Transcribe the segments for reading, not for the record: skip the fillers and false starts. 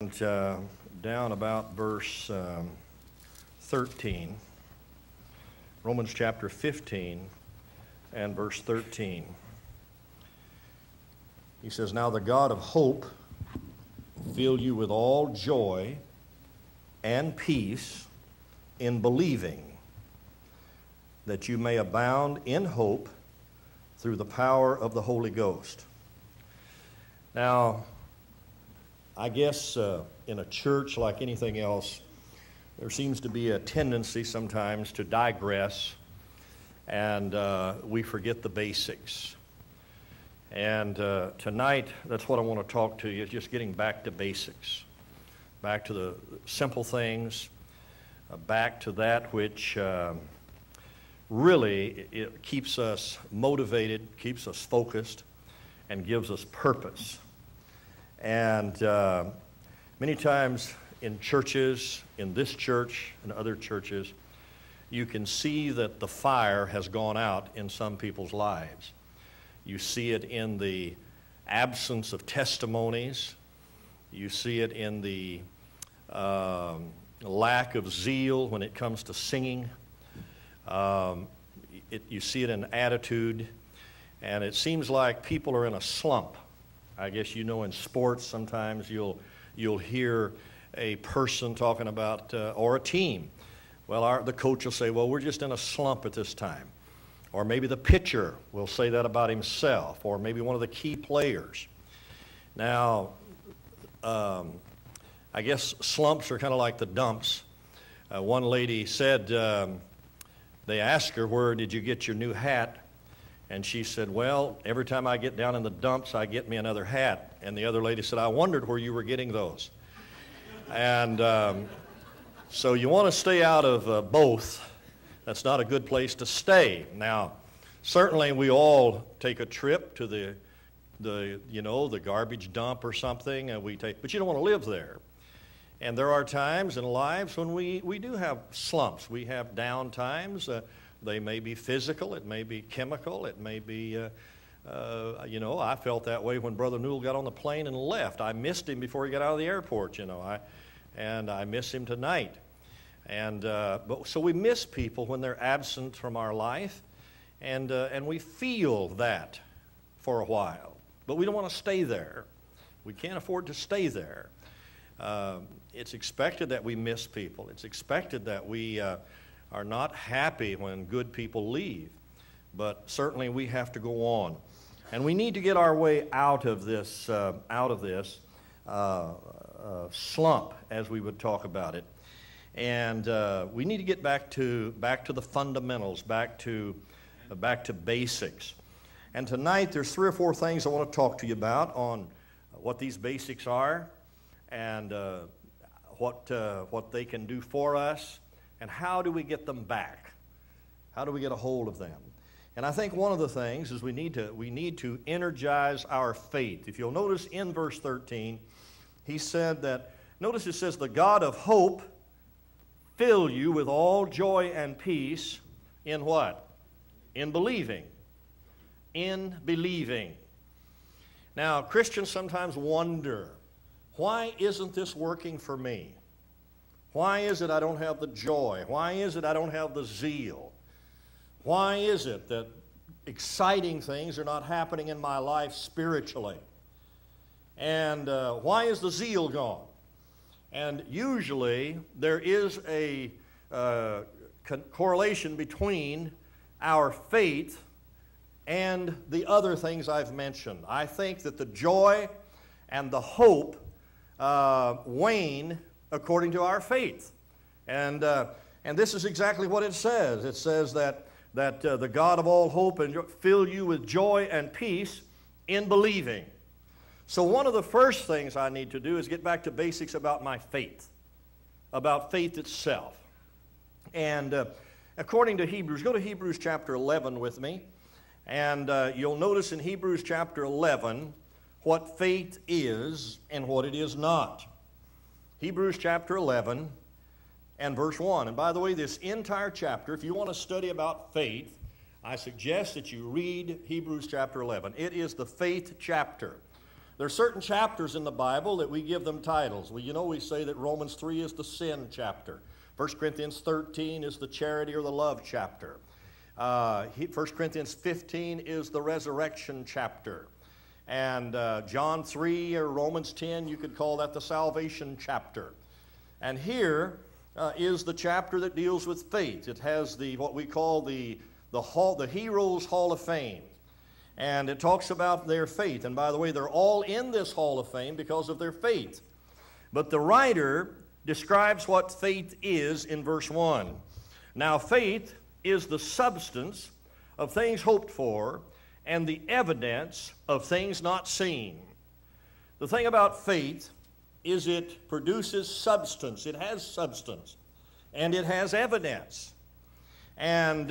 And down about verse 13, Romans chapter 15 and verse 13. He says, "Now the God of hope fill you with all joy and peace in believing, that you may abound in hope through the power of the Holy Ghost." Now, I guess in a church like anything else, there seems to be a tendency sometimes to digress, and we forget the basics. And tonight, that's what I want to talk to you, is just getting back to basics, back to the simple things, back to that which really it keeps us motivated, keeps us focused, and gives us purpose. And many times in churches, in this church and other churches, you can see that the fire has gone out in some people's lives. You see it in the absence of testimonies. You see it in the lack of zeal when it comes to singing. You see it in attitude. And it seems like people are in a slump. I guess you know in sports sometimes you'll hear a person talking about, or a team. Well, the coach will say, well, we're just in a slump at this time. Or maybe the pitcher will say that about himself, or maybe one of the key players. Now, I guess slumps are kind of like the dumps. One lady said, they asked her, where did you get your new hat? And she said, well, every time I get down in the dumps, I get me another hat. And the other lady said, I wondered where you were getting those. And so you want to stay out of both. That's not a good place to stay. Now, certainly we all take a trip to the garbage dump or something, and but you don't want to live there. And there are times in lives when we do have slumps. We have down times. They may be physical, it may be chemical, it may be, I felt that way when Brother Newell got on the plane and left. I missed him before he got out of the airport, and I miss him tonight. And so we miss people when they're absent from our life, and we feel that for a while. But we don't want to stay there. We can't afford to stay there. It's expected that we miss people. It's expected that we are not happy when good people leave, but certainly we have to go on, and we need to get our way out of this slump, as we would talk about it, and we need to get back to the fundamentals, back to basics. And tonight there's 3 or 4 things I want to talk to you about on what these basics are, and what they can do for us. And how do we get them back? How do we get a hold of them? And I think one of the things is we need to energize our faith. If you'll notice in verse 13, he said that, notice it says, the God of hope fill you with all joy and peace in what? In believing. In believing. Now, Christians sometimes wonder, why isn't this working for me? Why is it I don't have the joy? Why is it I don't have the zeal? Why is it that exciting things are not happening in my life spiritually? And why is the zeal gone? And usually there is a correlation between our faith and the other things I've mentioned. I think that the joy and the hope wane according to our faith. And this is exactly what it says. It says that the God of all hope and fill you with joy and peace in believing. So one of the first things I need to do is get back to basics about my faith, about faith itself. And according to Hebrews, go to Hebrews chapter 11 with me, and you'll notice in Hebrews chapter 11 what faith is and what it is not. Hebrews chapter 11 and verse 1. And by the way, this entire chapter, if you want to study about faith, I suggest that you read Hebrews chapter 11. It is the faith chapter. There are certain chapters in the Bible that we give them titles. We say that Romans 3 is the sin chapter. 1 Corinthians 13 is the charity or the love chapter. 1 Corinthians 15 is the resurrection chapter. And John 3 or Romans 10, you could call that the salvation chapter. And here is the chapter that deals with faith. It has what we call the Heroes Hall of Fame. And it talks about their faith. And by the way, they're all in this Hall of Fame because of their faith. But the writer describes what faith is in verse 1. Now faith is the substance of things hoped for and the evidence of things not seen. The thing about faith is it produces substance. It has substance. And it has evidence. And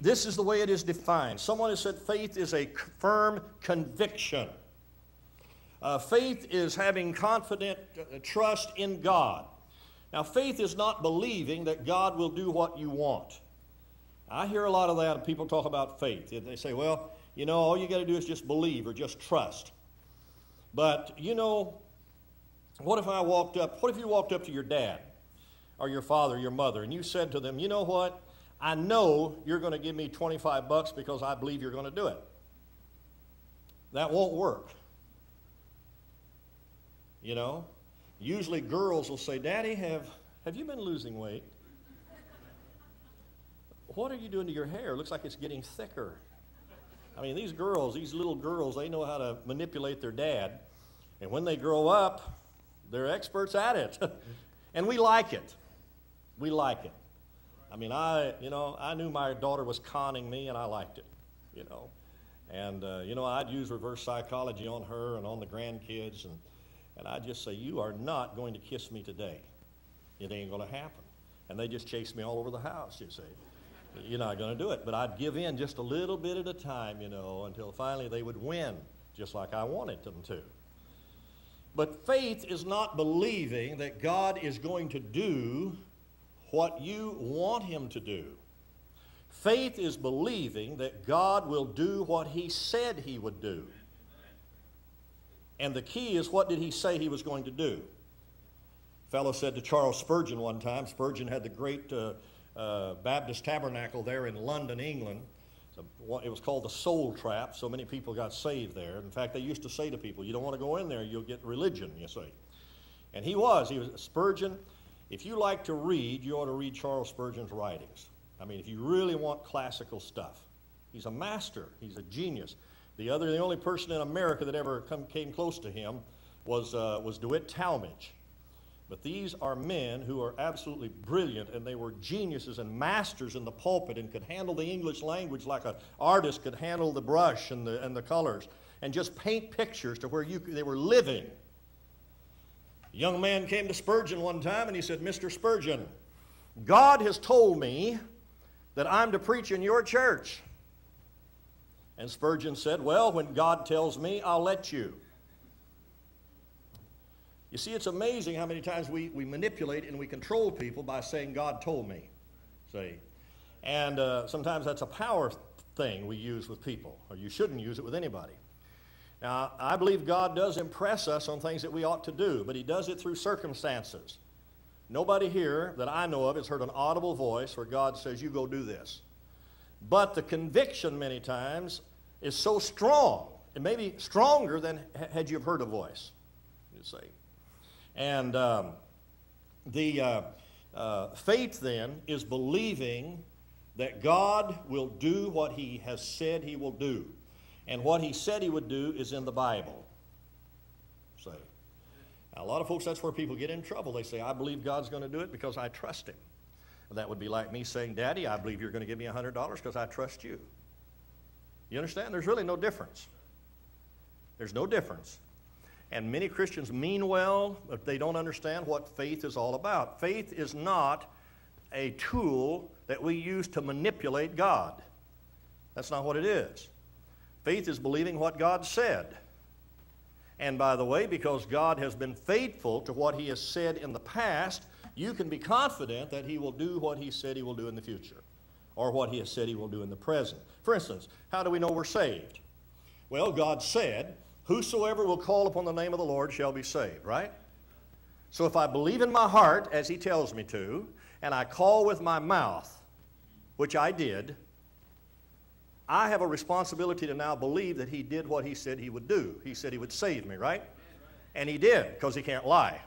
this is the way it is defined. Someone has said faith is a firm conviction. Faith is having confident trust in God. Now, faith is not believing that God will do what you want. I hear a lot of that when people talk about faith. They say, well, all you got to do is just believe or just trust. But, what if you walked up to your dad or your father, your mother, and you said to them, you know what? I know you're going to give me $25 because I believe you're going to do it. That won't work. Usually girls will say, Daddy, have you been losing weight? What are you doing to your hair? It looks like it's getting thicker. I mean, these little girls, they know how to manipulate their dad. And when they grow up, they're experts at it. And we like it. We like it. I mean, I knew my daughter was conning me, and I liked it, And, I'd use reverse psychology on her and on the grandkids, and I'd just say, you are not going to kiss me today. It ain't going to happen. And they just chase me all over the house, you see. You're not going to do it. But I'd give in just a little bit at a time, until finally they would win, just like I wanted them to. But faith is not believing that God is going to do what you want him to do. Faith is believing that God will do what he said he would do. And the key is, what did he say he was going to do? A fellow said to Charles Spurgeon one time, Spurgeon had the great Baptist tabernacle there in London, England. It was called the Soul Trap. So many people got saved there. In fact, they used to say to people, you don't want to go in there, you'll get religion, you see. And he was Spurgeon. If you like to read, you ought to read Charles Spurgeon's writings. I mean, if you really want classical stuff. He's a master. He's a genius. The only person in America that ever came close to him was DeWitt Talmage. But these are men who are absolutely brilliant, and they were geniuses and masters in the pulpit and could handle the English language like an artist could handle the brush and the colors, and just paint pictures to where they were living. A young man came to Spurgeon one time, and he said, Mr. Spurgeon, God has told me that I'm to preach in your church. And Spurgeon said, well, when God tells me, I'll let you. You see, it's amazing how many times we manipulate and we control people by saying, God told me. See? And sometimes that's a power thing we use with people, or you shouldn't use it with anybody. Now, I believe God does impress us on things that we ought to do, but he does it through circumstances. Nobody here that I know of has heard an audible voice where God says, you go do this. But the conviction many times is so strong, it may be stronger than had you have heard a voice, you see. And faith then is believing that God will do what he has said he will do. And what he said he would do is in the Bible. See. Now, a lot of folks, that's where people get in trouble. They say, I believe God's going to do it because I trust him. Well, that would be like me saying, Daddy, I believe you're going to give me $100 because I trust you. You understand? There's really no difference. There's no difference. And many Christians mean well, but they don't understand what faith is all about. Faith is not a tool that we use to manipulate God. That's not what it is. Faith is believing what God said. And by the way, because God has been faithful to what he has said in the past, you can be confident that he will do what he said he will do in the future, or what he has said he will do in the present. For instance, how do we know we're saved? Well, God said, whosoever will call upon the name of the Lord shall be saved, right? So if I believe in my heart, as he tells me to, and I call with my mouth, which I did, I have a responsibility to now believe that he did what he said he would do. He said he would save me, right? And he did, because he can't lie.